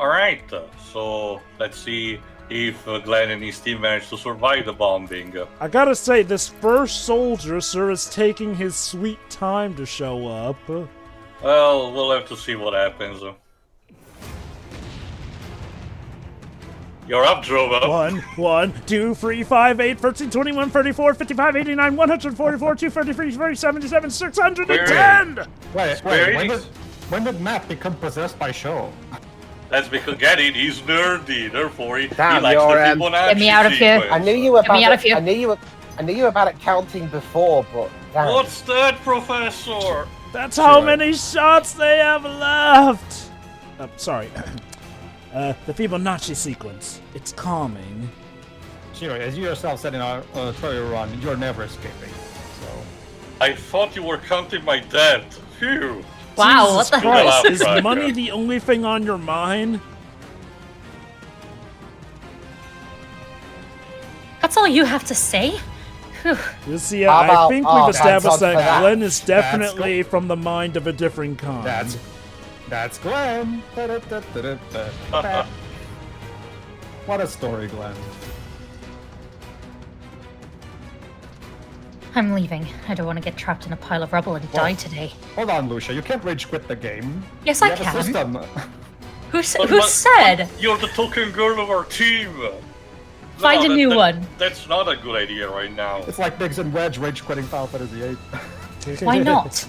Alright, so let's see if Glenn and his team managed to survive the bombing. I gotta say, this first soldier, sir, is taking his sweet time to show up. Well, we'll have to see what happens. You're up, Drova. 1, 2, 3, 5, 8, 13, 21, 34, 55, 89, 144, 233, 377, 610! Wait, when did Matt become possessed by Show? That's because, get it, he's nerdy, therefore he likes Damn, the Fibonacci Get me out of here. I knew you were Get me out of here. I knew you were bad at counting before, but damn. What's that, Professor? That's how many shots they have left! Sorry. The Fibonacci sequence. It's calming. Shiro, as you yourself said in our tutorial run, you're never escaping. So I thought you were counting my debt. Phew. Wow, what the Christ, hell? is money the only thing on your mind? That's all you have to say? Whew. You see, How I about- think oh, we've established thanks for that that. Glenn is definitely from the mind of a different kind. that's Glenn. What a story, Glenn. I'm leaving. I don't want to get trapped in a pile of rubble and die today. Hold on, Lucia. You can't rage quit the game. Yes, We I have a can. system. Who said? You're the token girl of our team. Find a new one. That's not a good idea right now. It's like Biggs and Wedge rage quitting Final Fantasy VIII. Why not?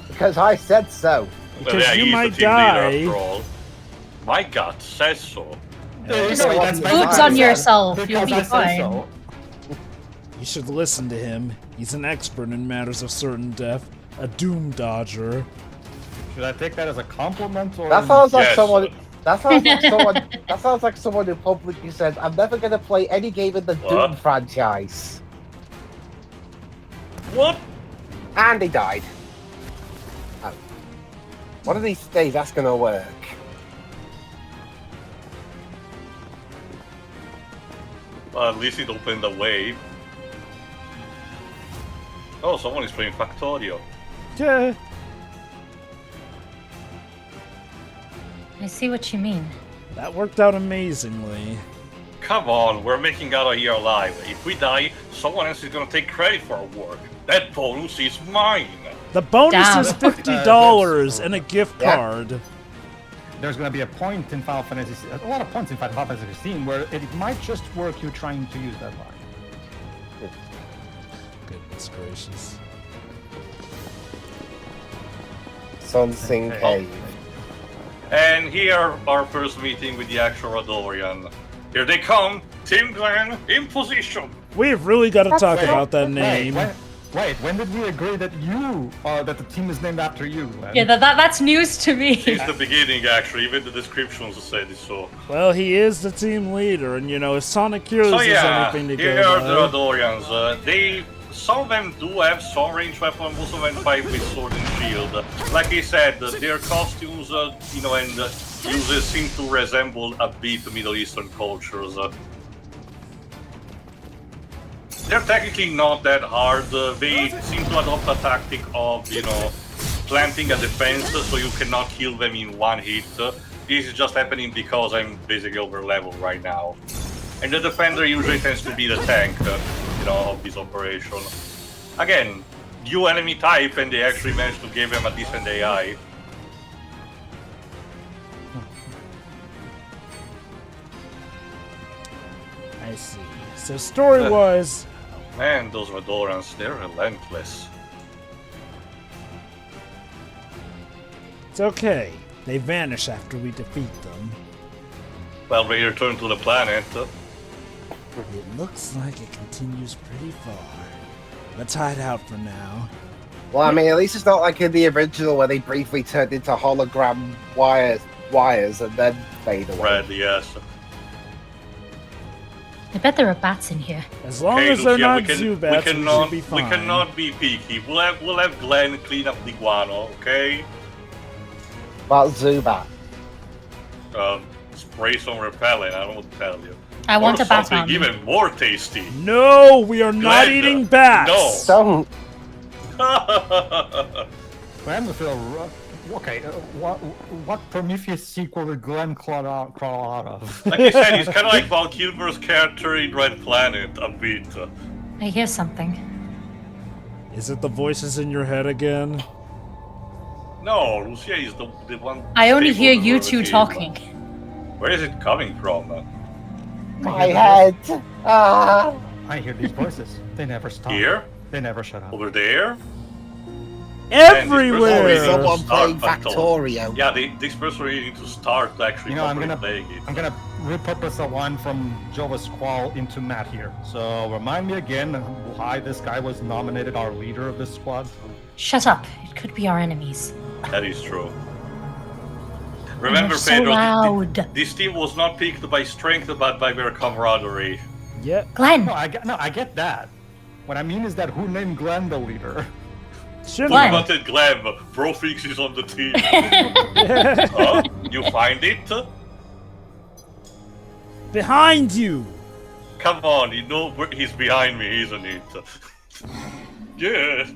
Because I said so. Because yeah, you he's might the team leader die. after all. My gut says so. Just that's oops fine. on yourself. You'll Because be I say fine. so. You should listen to him. He's an expert in matters of certain death. A doom dodger. Should I take that as a compliment or? That sounds like Yes. someone. That sounds like someone. That sounds like someone who publicly says, "I'm never going to play any game in the What? Doom franchise." What? And he died. Oh. One of these days, that's going to work. Well, at least it opened the way. Oh, someone is playing Factorio. Yeah. I see what you mean. That worked out amazingly. Come on, we're making out here alive. If we die, someone else is gonna take credit for our work. That bonus is mine. The bonus Damn. is $50 and a gift Yeah. card. There's going to be a point in Final Fantasy, a lot of points in Final Fantasy 16 where it might just work you trying to use that line. Goodness gracious. Sun Sing Okay. Cave. And here, our first meeting with the actual Rhadoran. Here they come, Team Glenn in position. We've really got to talk Wait, about that name. Wait, when did we agree that that the team is named after you, Glenn? Yeah, that's news to me. Since the beginning, actually, even the descriptions said it so. Well, he is the team leader, and you know, if Sonic Heroes So is yeah, anything to here go are the by. Rhodorians. Some of them do have some range weapon, most of them fight with sword and shield. Like I said, their costumes, and uses seem to resemble a bit Middle Eastern cultures. They're technically not that hard. They seem to adopt a tactic of, planting a defense so you cannot kill them in one hit. This is just happening because I'm basically over level right now. And the defender usually tends to be the tank, of this operation. Again, new enemy type, and they actually managed to give him a decent AI. I see. So story-wise, Man, those Rhodorans, they're relentless. it's okay. They vanish after we defeat them. Well, they return to the planet. It looks like it continues pretty far. Let's hide out for now. Well, I mean, at least it's not like in the original where they briefly turned into hologram wires and then fade away. Red, yes. I bet there are bats in here. As long Okay, as they're Lucia, not we can- Zubats, we should be we fine. cannot be picky. We'll have Glenn clean up the guano, okay? About Zubat. Spray some repellent, I don't know what to tell you. I want Or a bat something on me. even more tasty. No, we are not Glenn, eating bats! no. Don't. Glenn will feel rough. Okay, what Prometheus sequel did Glenn crawl out of? Like I said, he's kind of like Val Kilmer's character in Red Planet, a bit. I hear something. Is it the voices in your head again? No, Lucia is the one... I only stable hear member you of the two team. talking. Where is it coming from? My head. Ah. I hear these voices. They never stop. Here? They never shut up. Over there? Everywhere! Someone Start playing battle. Factorio. Yeah, this person really needs to start actually You know, I'm properly gonna playing it. I'm gonna repurpose a line from Jova's Squall into Matt here. So remind me again why this guy was nominated our leader of this squad. Shut up. It could be our enemies. That is true. Remember, They're so Pedro, loud. this team was not picked by strength but by their camaraderie. Yeah. Glenn! No, I get that. What I mean is that who named Glenn the leader? Shouldn't Glenn. What about Glenn? Profix is on the team. Huh? You find it? Behind you! Come on, you know he's behind me, isn't it? Yeah.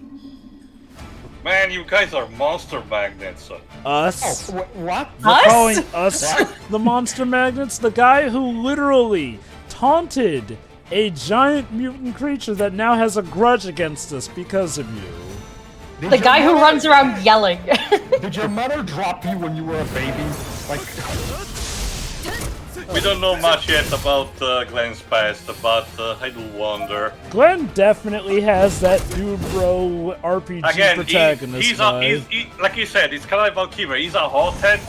Man, you guys are monster magnets. Us? What? You're Us? calling us the monster magnets? The guy who literally taunted a giant mutant creature that now has a grudge against us because of you. Did The your guy who mother- runs around yelling. Did your mother drop you when you were a baby? Like, We don't know much yet about Glenn's past, but I do wonder. Glenn definitely has that dude bro RPG Again, protagonist he's vibe. like you said, it's kind of like Valkyrie. He's a hothead,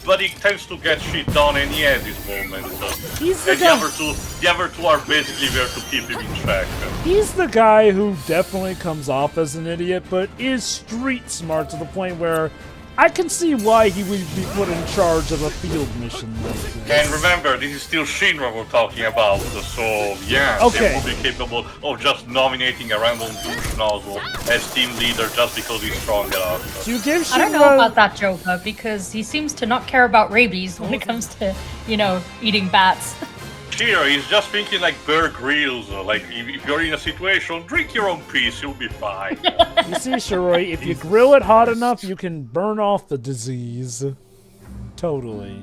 but he tends to get shit done, and he has his moments. He's the And guy. the other two are basically there to keep him in check. He's the guy who definitely comes off as an idiot, but is street smart to the point where I can see why he would be put in charge of a field mission like this. And remember, this is still Shinra we're talking about, so yeah, Okay. they will be capable of just nominating a random douche nozzle as team leader just because he's strong enough. Do you give I don't know Shinra- about that Joker because he seems to not care about rabies when it comes to, eating bats. Here, he's just thinking like Bear Grylls, like if you're in a situation, drink your own piece, you'll be fine. You see, Shiroi, if you grill it hot enough, you can burn off the disease. Totally.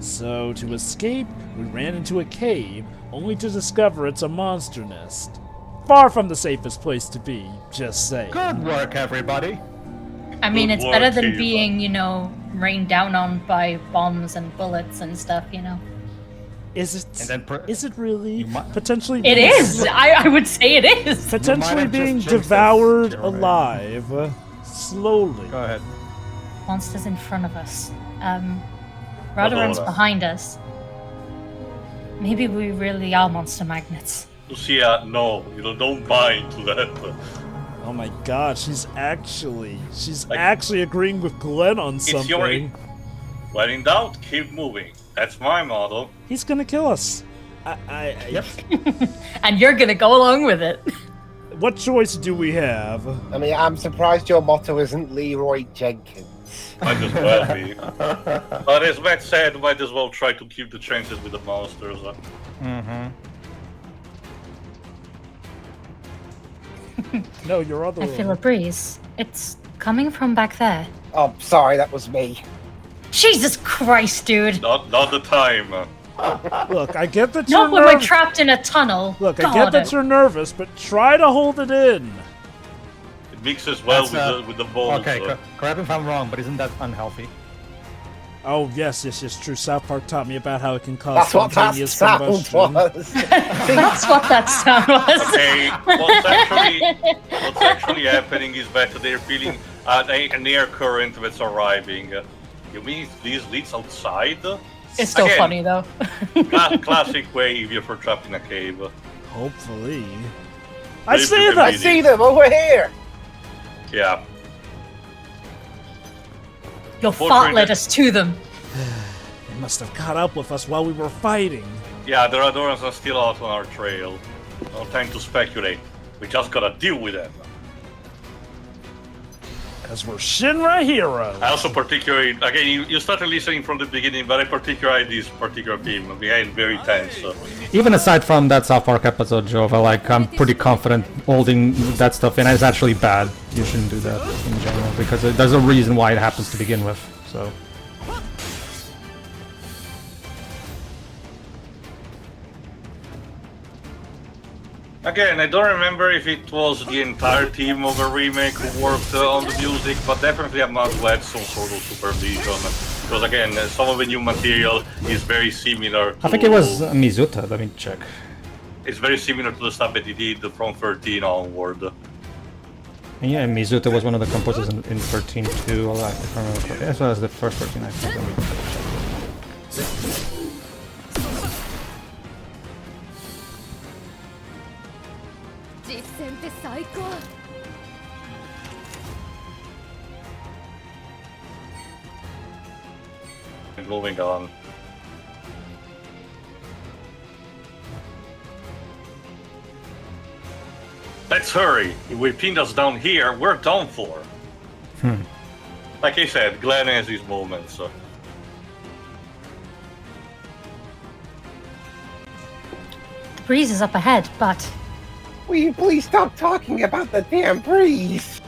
So, to escape, we ran into a cave, only to discover it's a monster nest. Far from the safest place to be, just saying. good work, everybody. I mean, Good it's better work, than Eva. being, rained down on by bombs and bullets and stuff, Is it? And then Is it really? you might- Potentially. It being- is! I would say it is! Potentially have just being jinxed us, devoured Shiroi. alive. Slowly. Go ahead. Monsters in front of us. Rhadoran's Rhadoran. behind us. Maybe we really are monster magnets. Lucia, no, don't buy into that. Oh my god, she's actually Like- agreeing with Glenn on It's your... something. When in doubt, keep moving. That's my motto. He's gonna kill us. Yep. And you're gonna go along with it. What choice do we have? I mean, I'm surprised your motto isn't Leroy Jenkins. Might as well be. But as Matt said, might as well try to keep the chances with the monsters. Mm-hmm. No, your other I feel a breeze. It's coming from back there. Oh, sorry, that was me. Jesus Christ, dude! Not the time. Look, I get that Not you're when we're nervous. trapped in a tunnel. Look, I God. get that you're nervous, but try to hold it in. It mixes well That's, with the balls. Okay, correct me if I'm wrong, but isn't that unhealthy? Oh yes, true. South Park taught me about how it can cause That's what that spontaneous sound combustion. was. That's what that sound was. Okay, what's actually happening is that they're feeling an air current that's arriving. You mean these leads outside? It's still Again, funny though. Classic way if you're trapped in a cave. Hopefully. I If say you can I that. be- see them over here. Yeah. Your Fortunately- fart led us to them. They must have caught up with us while we were fighting. Yeah, the Rhadorans are still out on our trail. No time to speculate. We just gotta deal with them. Because we're Shinra heroes. I also particularly, again, you started listening from the beginning, but I particularly this particular theme. Again, very tense. So. Even aside from that South Park episode, Jova, like, I'm pretty confident holding that stuff in. It's actually bad. You shouldn't do that in general, because there's a reason why it happens to begin with, so... Again, I don't remember if it was the entire team of a remake who worked on the music, but definitely Ahmad had some sort of supervision. Because again, some of the new material is very similar to... I think it was Mizuta, let me check. It's very similar to the stuff that he did from 13 onward. And yeah, Mizuta was one of the composers in 13 too, I can't remember. As well as the first 13, I think. Let me check. Moving on. Let's hurry. If we pinned us down here, we're done for. Like I said, Glenn has his moments. So. The breeze is up ahead, but... Will you please stop talking about the damn breeze?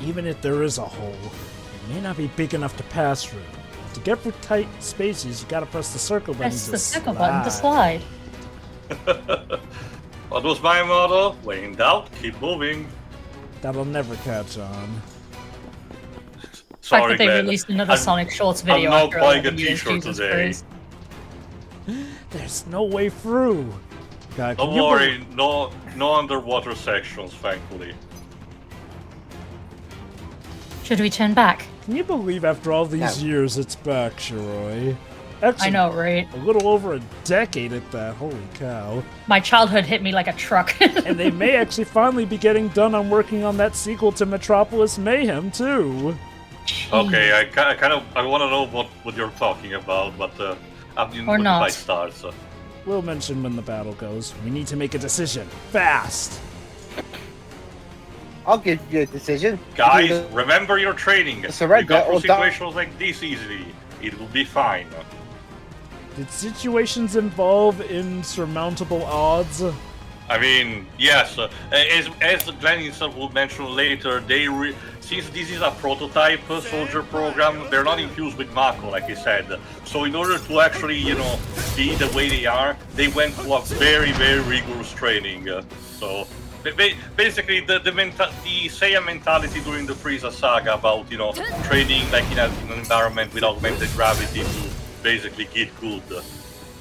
Even if there is a hole, it may not be big enough to pass through. To get through tight spaces, you gotta press the circle button Press to the circle button to slide. What was my motto? When in doubt, keep moving. That'll never catch on. The fact Sorry, that they Glenn. released another Sonic Shorts video I'm not after buying a 11 years, t-shirt Jesus today. Christ. There's no way through. God, Don't worry, no underwater sections, thankfully. Should we turn back? Can you believe after all these years it's back, Shiroi? Actually, I know, right? a little over a decade at that, holy cow. My childhood hit me like a truck. And they may actually finally be getting done on working on that sequel to Metropolis Mayhem, too. Okay, I want to know what you're talking about, but Or not. When the fight starts. We'll mention when the battle goes. We need to make a decision. Fast! I'll give you a decision. Guys, Either remember your training. surrender We got through or die. situations like this easily. It will be fine. Did situations involve insurmountable odds? I mean, yes. As Glenn himself will mention later, since this is a prototype soldier program, they're not infused with Mako, like he said. So in order to actually, be the way they are, they went through a very, very rigorous training. So basically, the Seiya mentality during the Frieza saga about, training like in an environment with augmented gravity to basically get good.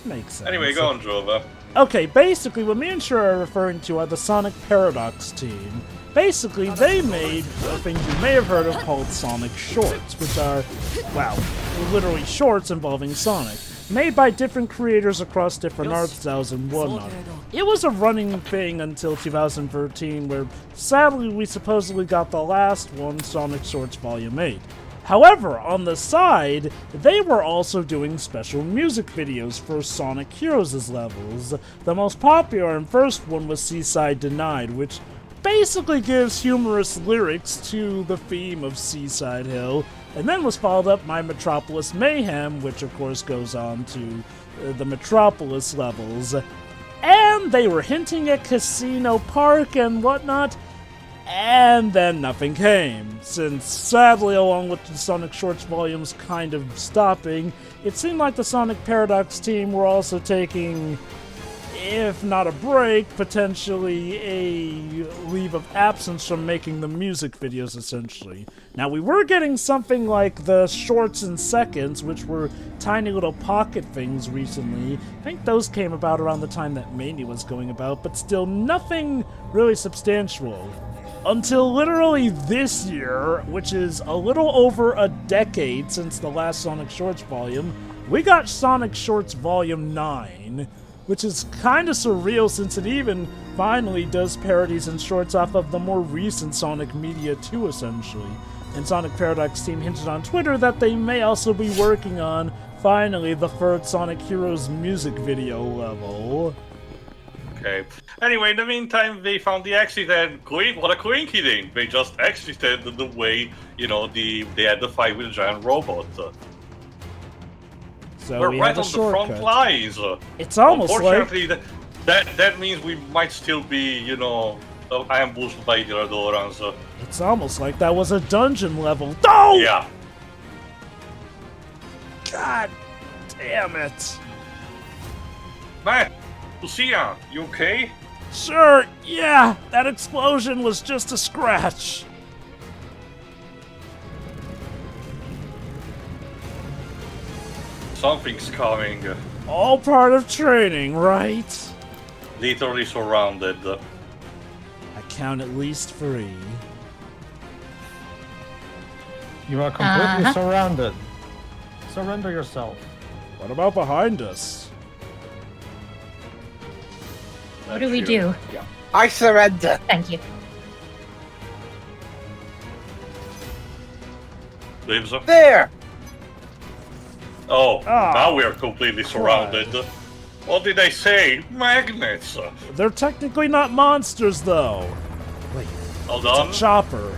Makes sense. Anyway, go on, Jova. Okay, basically, what me and Shura are referring to are the Sonic Paradox team. Basically, they made a thing you may have heard of called Sonic Shorts, which are, well, literally shorts involving Sonic, made by different creators across different art styles and whatnot. It was a running thing until 2013, where sadly we supposedly got the last one, Sonic Shorts Volume 8. However, on the side, they were also doing special music videos for Sonic Heroes' levels. The most popular and first one was Seaside Denied, which basically gives humorous lyrics to the theme of Seaside Hill, and then was followed up by Metropolis Mayhem, which of course goes on to the Metropolis levels. And they were hinting at Casino Park and whatnot, and then nothing came, since sadly, along with the Sonic Shorts volumes kind of stopping, it seemed like the Sonic Paradox team were also taking, if not a break, potentially a leave of absence from making the music videos, essentially. Now, we were getting something like the Shorts in Seconds, which were tiny little pocket things recently. I think those came about around the time that Mania was going about, but still nothing really substantial. Until literally this year, which is a little over a decade since the last Sonic Shorts volume, we got Sonic Shorts Volume 9, which is kind of surreal since it even finally does parodies and shorts off of the more recent Sonic media too, essentially. And Sonic Paradox team hinted on Twitter that they may also be working on, finally, the third Sonic Heroes music video level. Okay. Anyway, in the meantime, they found the exit, and what a coincidence! They just exited the way, you know, they had the fight with the giant robot. So We're we right have a on the front shortcut. lines. It's almost like Unfortunately, that means we might still be, you know, ambushed by the Rhadorans. it's almost like that was a dungeon level. Oh! Yeah. God damn it! Man, Lucia, you okay? Sure, yeah, that explosion was just a scratch. Something's coming. All part of training, right? Literally surrounded. I count at least 3. You are completely surrounded. Surrender yourself. What about behind us? What do we do? I surrender. Thank you. Lives. There. Oh, Ah, now we are completely surrounded. What did I say? Magnets. They're technically not monsters, though. Wait, Hold it's on. a chopper.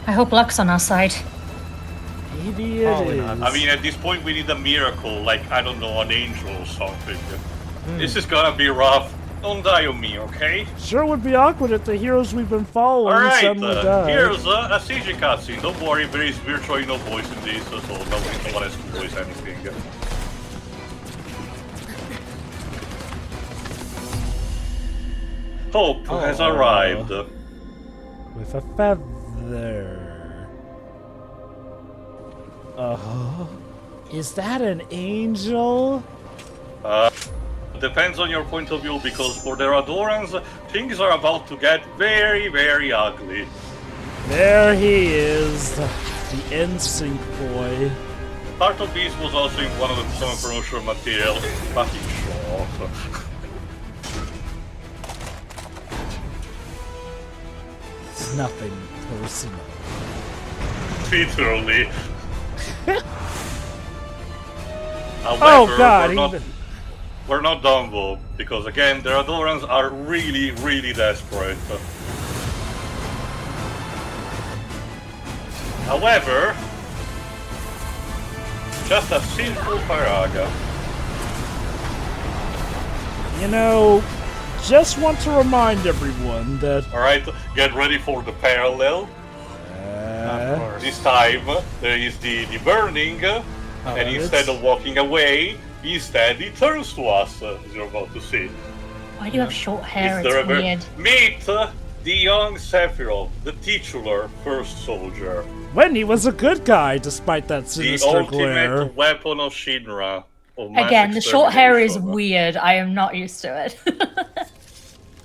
I hope luck's on our side. Maybe it Probably is. not. I mean, at this point, we need a miracle, like, I don't know, an angel or something. This is gonna be rough. Don't die on me, okay? Sure would be awkward if the heroes we've been following Alright, suddenly died. here's a CG cutscene. Don't worry, there is virtually no voice in this, so no one has to voice anything. Hope has arrived. With a feather. Is that an angel? Depends on your point of view, because for the Rhadorans, things are about to get very, very ugly. There he is, the NSYNC boy. Part of this was also in one of the some promotional material. Fucking show off. It's nothing personal. Literally. Oh However, god, we're not done though, because again, the Rhadorans are really, really desperate. However, just a simple paraga. You know, just want to remind everyone that Alright, get ready for the parallel. Of course. This time, there is the burning, and instead of walking away, instead he turns to us, as you're about to see. Why do you have short hair? It's the It's weird. Meet the young Sephiroth, the titular first soldier. when he was a good guy, despite that The sinister ultimate glare. weapon of Shinra. Of mass Again, the short hair is extermination. weird. I am not used to it.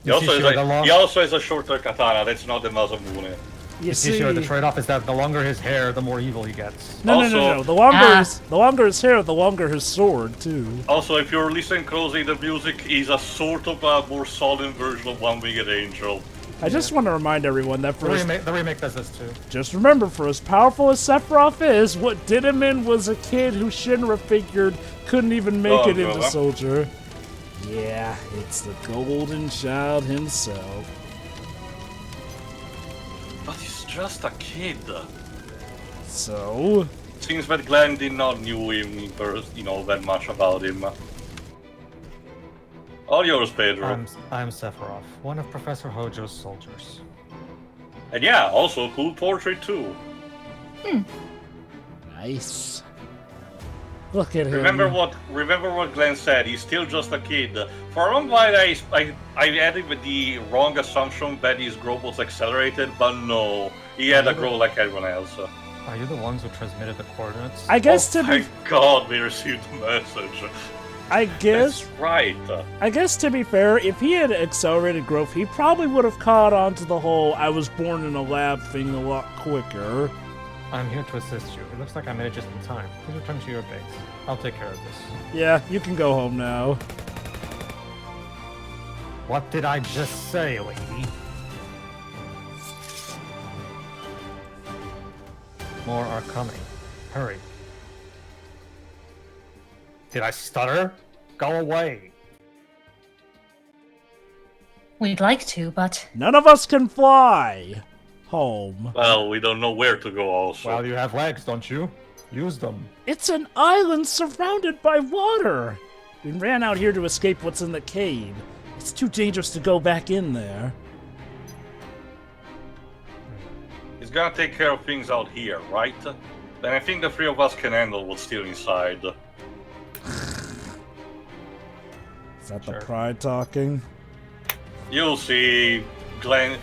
He also, see, has sure, the a, long- he also has a shorter katana, that's not the Masamune. You See, see, sure, the trade-off is that the longer his hair, the more evil he gets. no. Also- The longer Ah. his hair, the longer his sword too. Also, if you're listening closely, the music is a sort of a more solemn version of One Winged Angel. I just want to remind everyone that The remake does this too. just remember, for as powerful as Sephiroth is, what did him in was a kid who Shinra figured couldn't even make Oh, it into brother. soldier. Yeah, it's the golden child himself. But he's just a kid. So, Seems that Glenn did not knew him, that much about him. All yours, Pedro. I'm Sephiroth, one of Professor Hojo's soldiers. And yeah, also a cool portrait too. nice. Look at him. Remember what Glenn said. He's still just a kid. For a long while, I added with the wrong assumption that his growth was accelerated, but no, he had a growth like everyone else. Are you the ones who transmitted the coordinates? I guess oh, to be, thank God we received the message. I guess, That's right. I guess to be fair, if he had accelerated growth, he probably would have caught on to the whole "I was born in a lab" thing a lot quicker. I'm here to assist you. It looks like I made it just in time. Please return to your base. I'll take care of this. Yeah, you can go home now. What did I just say, lady? More are coming. Hurry. Did I stutter? Go away. We'd like to, but None of us can fly home. Well, we don't know where to go also. Well, you have legs, don't you? Use them. It's an island surrounded by water. We ran out here to escape what's in the cave. It's too dangerous to go back in there. He's gonna take care of things out here, right? Then I think the three of us can handle what's still inside. Is that the pride talking? You'll see, Glenn.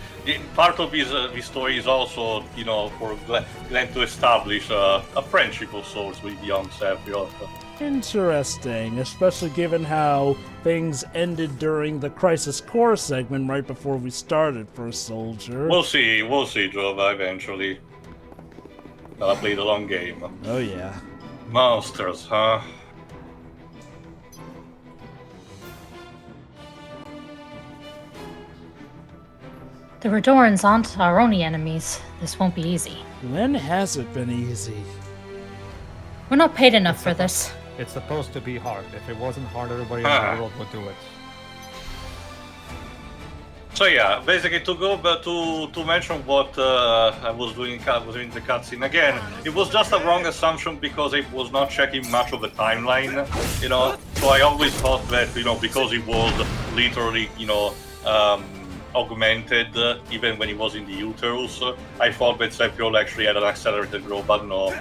Part of his story is also, for Glenn to establish a friendship of sorts with young Sephiroth. Interesting, especially given how things ended during the Crisis Core segment right before we started First Soldier. We'll see, Jova, eventually. Gotta play the long game. Oh yeah. Monsters, huh? the Rhadorans aren't our only enemies. This won't be easy. When has it been easy? We're not paid enough for this. It's supposed to be hard. If it wasn't hard, everybody in the world would do it. So yeah, basically to go back to mention what I was doing the cutscene again, it was just a wrong assumption because I was not checking much of the timeline, So I always thought that because it was literally augmented even when he was in the uterus, I thought that Sephiroth actually had an accelerated growth, but no,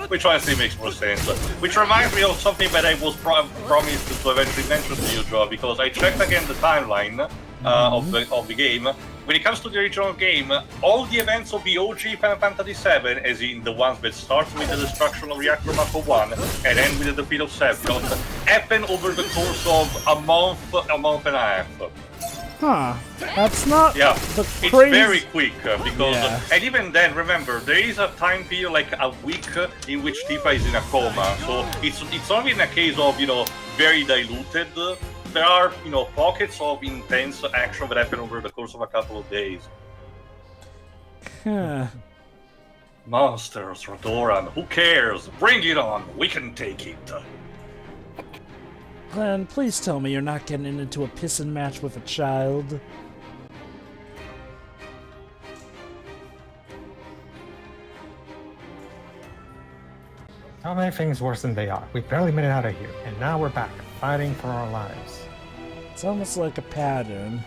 which honestly makes more sense. Which reminds me of something that I was promised to eventually mention to you, Joe, because I checked again the timeline. Of the game. When it comes to the original game, all the events of the OG Final Fantasy VII, as in the ones that start with the destruction of Reactor Mako 1 and end with the defeat of Sephiroth, happen over the course of a month and a half. Huh. That's not the it's crazy... very quick because, and even then, remember, there is a time period like a week in which Tifa is in a coma, so it's only in a case of, very diluted. There are, pockets of intense action that happen over the course of a couple of days. Monsters, Rhadoran, who cares? Bring it on, we can take it. Glenn, please tell me you're not getting into a pissing match with a child. Don't make things worse than they are. We barely made it out of here, and now we're back, fighting for our lives. It's almost like a pattern.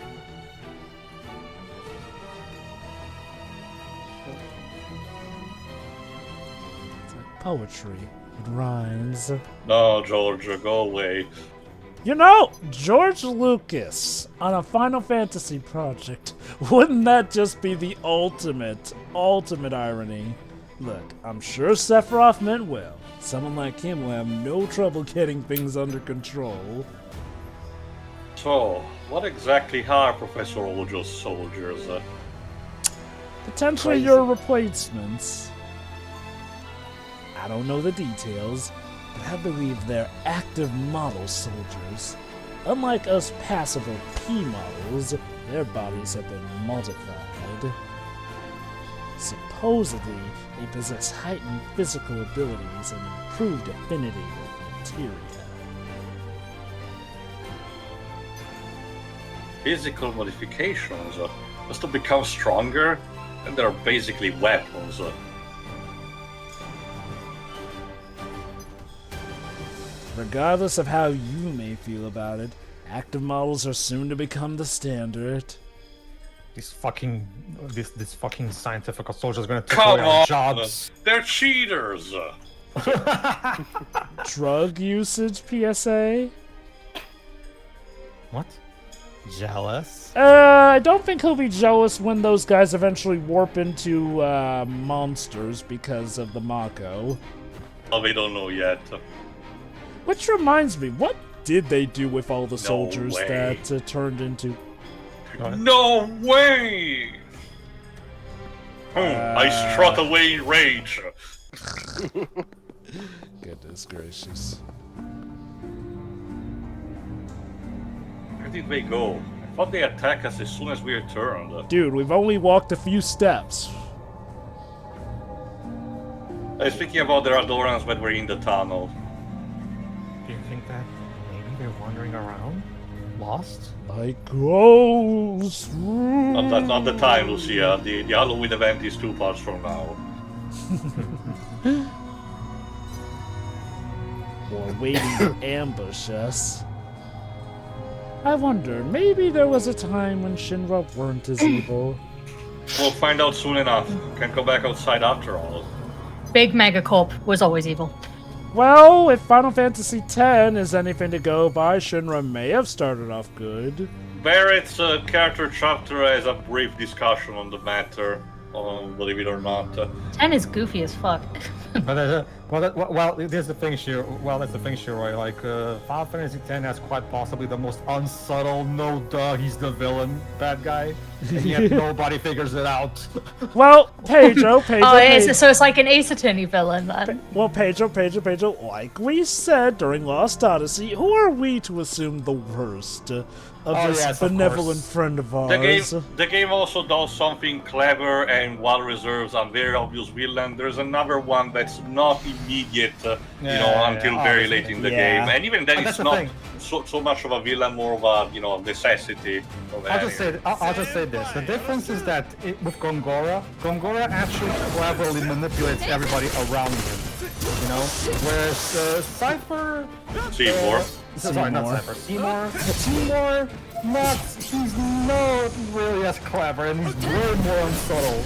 It's like poetry. It rhymes. No, George, go away. George Lucas on a Final Fantasy project. Wouldn't that just be the ultimate irony? Look, I'm sure Sephiroth meant well. Someone like him will have no trouble getting things under control. So, what exactly are Professor Ojo's soldiers? Potentially your replacements. I don't know the details, but I believe they're active model soldiers. Unlike us passive or P models, their bodies have been modified. Supposedly, they possess heightened physical abilities and improved affinity with materia. Physical modifications just to become stronger, and they're basically weapons. Regardless of how you may feel about it, active models are soon to become the standard. This fucking scientific soldiers are gonna take away our jobs. They're cheaters. Drug usage PSA? What? Jealous? I don't think he'll be jealous when those guys eventually warp into monsters because of the Mako. Oh, we don't know yet. Which reminds me, what did they do with all the soldiers that turned into... No way! I strut away in rage. Goodness gracious. Where did they go? I thought they attacked us as soon as we returned. Dude, we've only walked a few steps. I was thinking about the Rhadorans when we're in the tunnel. Do you think that maybe they're wandering around, lost. Like ghosts. Not the time, Lucia. The Halloween event is 2 parts from now. Or waiting to ambush us. I wonder, maybe there was a time when Shinra weren't as evil. We'll find out soon enough. Can go back outside after all. Big Megacorp was always evil. Well, if Final Fantasy X is anything to go by, Shinra may have started off good. Barrett's character chapter has a brief discussion on the matter, believe it or not. 10 is goofy as fuck. But well, there's the thing, that's the thing, Shiroi. Like, Final Fantasy X has quite possibly the most unsubtle, no duh, he's the villain, bad guy, and yet nobody figures it out. Well, Pedro, So it's like an Ace Attorney villain then. Well, Pedro, like we said during Lost Odyssey, who are we to assume the worst of this benevolent friend of ours? The game also does something clever, and while reserves a very obvious villain, there's another one that's not immediate, until very late in the game. And even then, it's not so much of a villain, more of a necessity. I'll just say this: the difference is that with Gongora actually cleverly manipulates everybody around him. Whereas Cypher, Seymour. Sorry, not Cypher. Seymour, he's not really as clever, and he's way more unsubtle.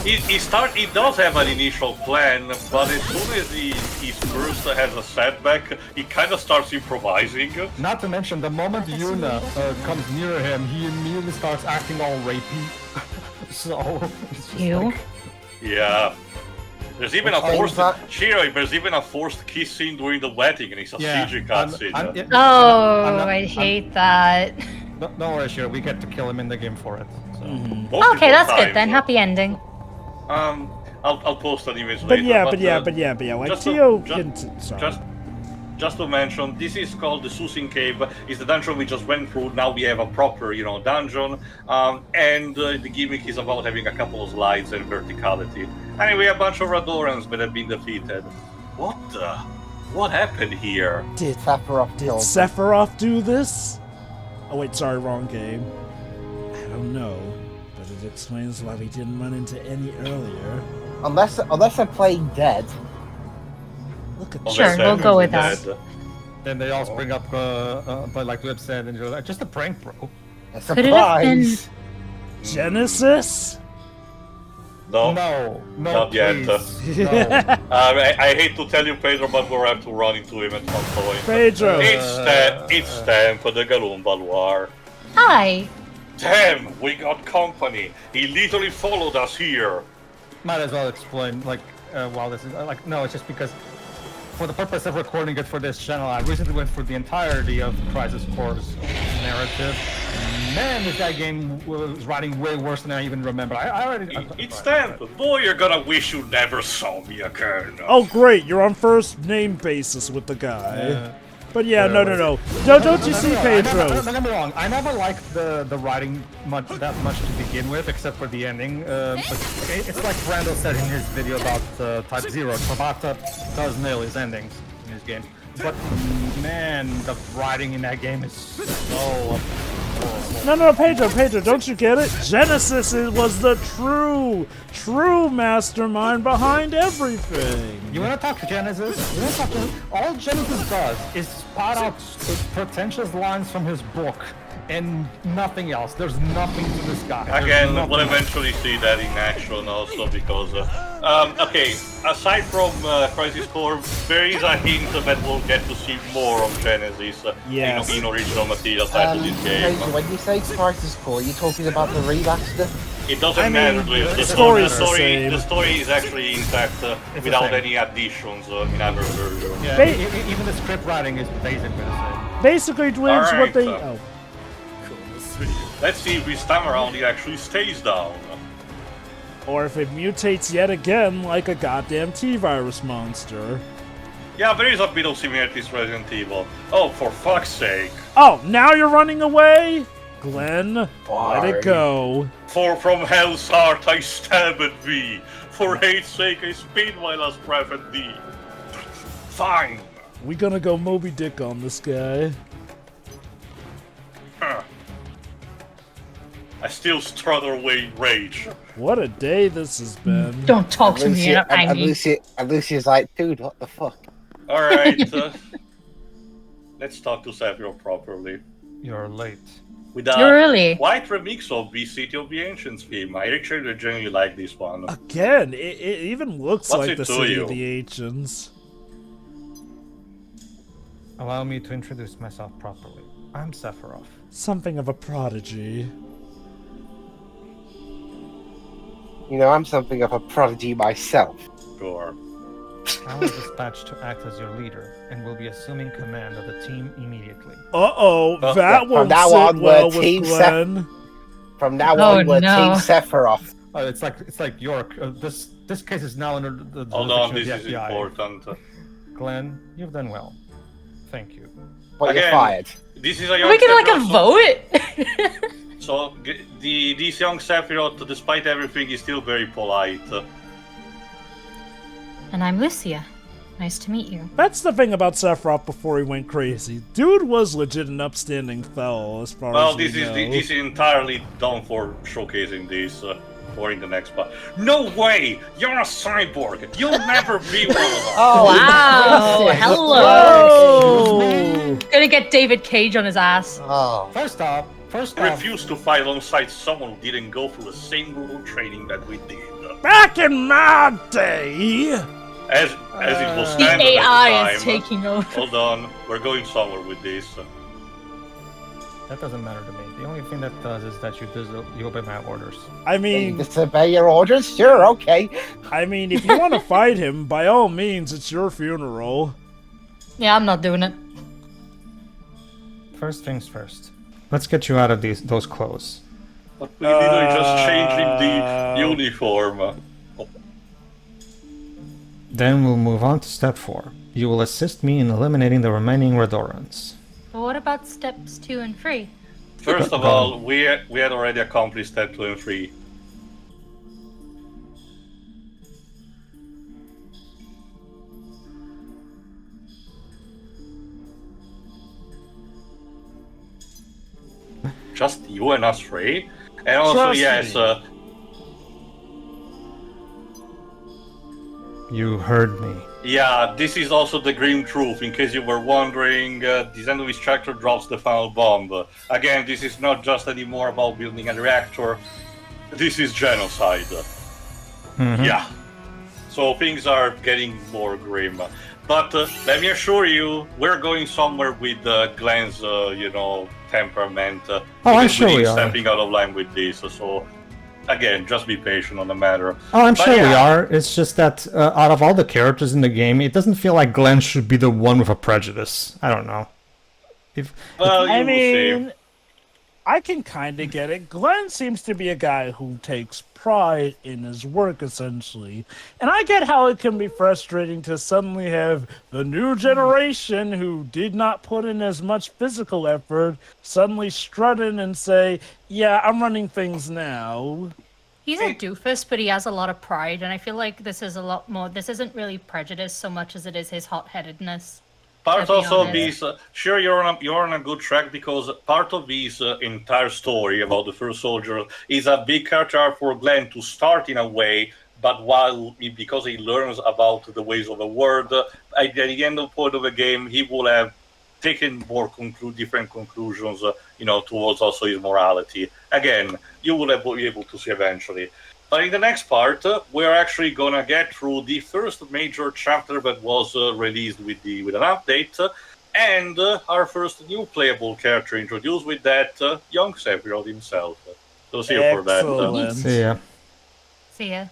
He does have an initial plan, but as soon as he first has a setback, he kind of starts improvising. Not to mention, the moment Yuna comes near him, he immediately starts acting all rapey. So, yeah. There's even a forced There's even a forced kiss scene during the wedding, and it's a CG cutscene. I hate that. No worries, Shiro. We get to kill him in the game for it. So. Okay, that's good then. Happy ending. I'll post an image but later. Yeah. Like Tio, just to mention, this is called the Susin Cave. It's the dungeon we just went through. Now we have a proper, dungeon. And the gimmick is about having a couple of slides and verticality. Anyway, a bunch of Rhadorans that have been defeated. What happened here? Did Sephiroth do this? Oh wait, sorry, wrong game. I don't know, but it explains why we didn't run into any earlier. Unless they're playing dead. Look at Sure, we'll go with that. Then they also bring up, but like Lib said, and you're like, just a prank, bro. A surprise. Genesis? No, not yet. No. I hate to tell you, Pedro, but we'll have to run into him at some point. Pedro! It's Stan for the Galumba Loire. Hi! Damn, we got company. He literally followed us here. Might as well explain, while this is, no, it's just because for the purpose of recording it for this channel, I recently went through the entirety of Crisis Core's narrative. Man, this guy game was writing way worse than I even remember. It's Stan. Boy, you're gonna wish you never saw me again. Oh, great, you're on first name basis with the guy. But yeah, no. Don't you see, Pedro? Don't get me wrong. I never liked the writing that much to begin with, except for the ending. But it's like Brando said in his video about Type 0. Tabata does nail his endings in his game. But man, the writing in that game is so horrible. No, Pedro, don't you get it? Genesis was the true mastermind behind everything. You wanna talk to Genesis? All Genesis does is spot out pretentious lines from his book and nothing else. There's nothing to this guy. Again, we'll eventually see that in action also because, okay, aside from Crisis Core, there is a hint that we'll get to see more of Genesis in original material tied to this game. When you say Crisis Core, you're talking about the remaster? It doesn't matter. The story is actually intact without any additions in other versions. Yeah, even the script writing is basically the same. Basically, Dwibs, what they... Let's see if this time around it actually stays down. Or if it mutates yet again like a goddamn T-virus monster. Yeah, there is a bit of similarities to Resident Evil. Oh, for fuck's sake. Oh, now you're running away? Glenn, let it go. For from hell's heart I stabbed thee. For hate's sake I spit my last breath at thee. Fine. We gonna go Moby Dick on this guy. I still struggle with rage. What a day this has been. Don't talk to me. I'm angry. And Lucia's like, dude, what the fuck? Alright, let's talk to Sephiroth properly. You're late. With You're early. white remix of the City of the Ancients theme. I actually genuinely like this one. Again, it even looks What's like it the to City you? of the Ancients. Allow me to introduce myself properly. I'm Sephiroth. Something of a prodigy. You know, I'm something of a prodigy myself. Sure. I was dispatched to act as your leader, and will be assuming command of the team immediately. Uh-oh, Oh, that from won't now sit on, well we're with Team Glenn. From now Oh, on, we're no. Team Sephiroth. Oh, it's like York. This case is now under the Hold on, jurisdiction this of is the FBI. important. Glenn, you've done well. Thank you. But you're Again, fired. This is a Are young we getting like a Sephiroth, vote? So this young Sephiroth, despite everything, is still very polite. And I'm Lucia. Nice to meet you. That's the thing about Sephiroth before he went crazy. Dude was legit an upstanding fellow, as far Well, as we this is know. this is entirely done for showcasing this or in the next part. No way! You're a cyborg. You'll never be one of us. Oh, Wow. Lucia. Oh! Gonna get David Cage on his ass. Oh. First off, I refuse to fight alongside someone who didn't go through the same brutal training that we did. Back in my day! As it was The standard AI at the is time. taking over. Hold on, we're going somewhere with this. that doesn't matter to me. The only thing that does is that you obey my orders. I You mean, disobey your orders? Sure, okay. if you want to fight him, by all means, it's your funeral. Yeah, I'm not doing it. First things first. Let's get you out of those clothes. But we literally just changing the uniform. Then we'll move on to step 4. You will assist me in eliminating the remaining Rhadorans. But what about steps 2 and 3? First of all, we had already accomplished step 2 and 3. Just you and us three? And also, Trust yes, me. You heard me. Yeah, this is also the grim truth, in case you were wondering. The Xenovis tractor drops the final bomb. Again, this is not just anymore about building a reactor. This is genocide. Mhm. Yeah. So things are getting more grim. But let me assure you, we're going somewhere with Glenn's, temperament. I'm because sure we we're are. stepping out of line with this. So, again, just be patient on the matter. Oh, I'm But sure we yeah. are. It's just that out of all the characters in the game, it doesn't feel like Glenn should be the one with a prejudice. I don't know. Well, you I will see. mean, I can kind of get it. Glenn seems to be a guy who takes pride in his work, essentially. And I get how it can be frustrating to suddenly have the new generation who did not put in as much physical effort suddenly strut in and say, yeah, I'm running things now. He's a doofus, but he has a lot of pride, and I feel like this is a lot more. This isn't really prejudice so much as it is his hot-headedness. Part to be also of honest. this, sure, you're on a good track, because part of this entire story about the first soldier is a big character arc for Glenn to start in a way, but because he learns about the ways of the world, at the end of the point of the game, he will have taken more different conclusions, towards also his morality. Again, you will be able to see eventually. But in the next part, we're actually gonna get through the first major chapter that was released with an update, and our first new playable character introduced with that, young Sephiroth himself. So see you for that. Excellent. See ya. See ya.